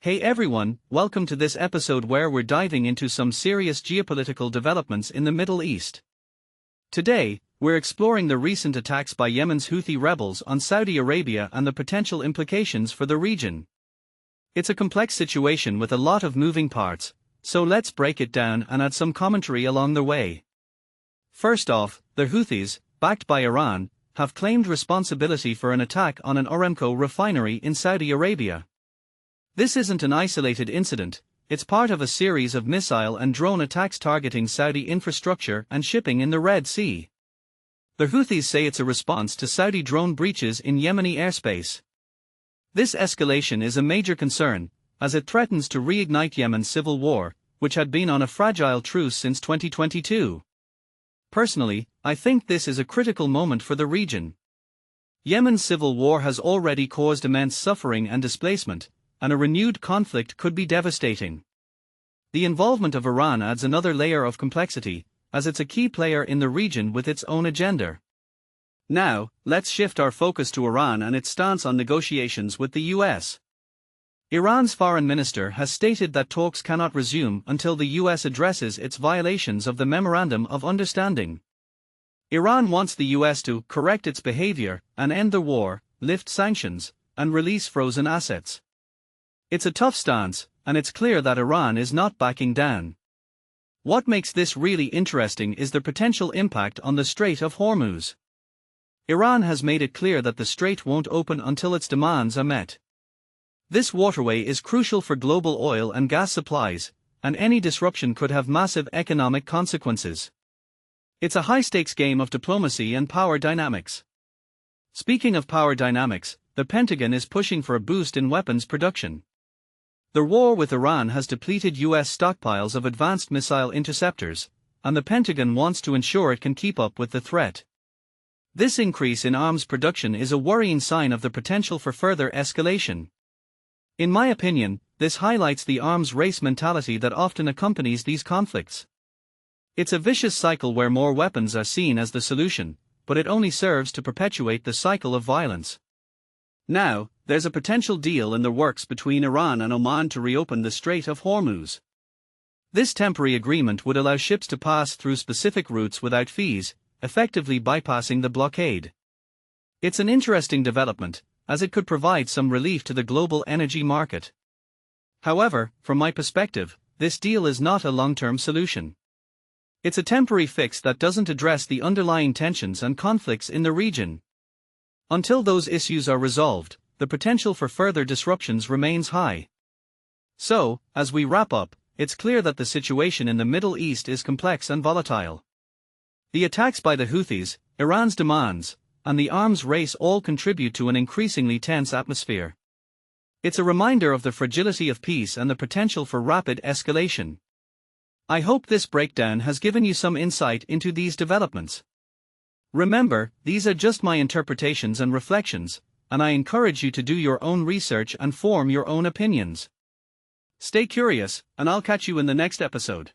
Hey everyone, welcome to this episode where we're diving into some serious geopolitical developments in the Middle East. Today, we're exploring the recent attacks by Yemen's Houthi rebels on Saudi Arabia and the potential implications for the region. It's a complex situation with a lot of moving parts, so let's break it down and add some commentary along the way. First off, the Houthis, backed by Iran, have claimed responsibility for an attack on an Aramco refinery in Saudi Arabia. This isn't an isolated incident, it's part of a series of missile and drone attacks targeting Saudi infrastructure and shipping in the Red Sea. The Houthis say it's a response to Saudi drone breaches in Yemeni airspace. This escalation is a major concern, as it threatens to reignite Yemen's civil war, which had been on a fragile truce since 2022. Personally, I think this is a critical moment for the region. Yemen's civil war has already caused immense suffering and displacement, and a renewed conflict could be devastating. The involvement of Iran adds another layer of complexity, as it's a key player in the region with its own agenda. Now, let's shift our focus to Iran and its stance on negotiations with the US. Iran's foreign minister has stated that talks cannot resume until the US addresses its violations of the Memorandum of Understanding. Iran wants the US to correct its behavior and end the war, lift sanctions, and release frozen assets. It's a tough stance, and it's clear that Iran is not backing down. What makes this really interesting is the potential impact on the Strait of Hormuz. Iran has made it clear that the strait won't open until its demands are met. This waterway is crucial for global oil and gas supplies, and any disruption could have massive economic consequences. It's a high-stakes game of diplomacy and power dynamics. Speaking of power dynamics, the Pentagon is pushing for a boost in weapons production. The war with Iran has depleted US stockpiles of advanced missile interceptors, and the Pentagon wants to ensure it can keep up with the threat. This increase in arms production is a worrying sign of the potential for further escalation. In my opinion, this highlights the arms race mentality that often accompanies these conflicts. It's a vicious cycle where more weapons are seen as the solution, but it only serves to perpetuate the cycle of violence. Now, there's a potential deal in the works between Iran and Oman to reopen the Strait of Hormuz. This temporary agreement would allow ships to pass through specific routes without fees, effectively bypassing the blockade. It's an interesting development, as it could provide some relief to the global energy market. However, from my perspective, this deal is not a long-term solution. It's a temporary fix that doesn't address the underlying tensions and conflicts in the region. Until those issues are resolved, the potential for further disruptions remains high. So, as we wrap up, it's clear that the situation in the Middle East is complex and volatile. The attacks by the Houthis, Iran's demands, and the arms race all contribute to an increasingly tense atmosphere. It's a reminder of the fragility of peace and the potential for rapid escalation. I hope this breakdown has given you some insight into these developments. Remember, these are just my interpretations and reflections, and I encourage you to do your own research and form your own opinions. Stay curious, and I'll catch you in the next episode.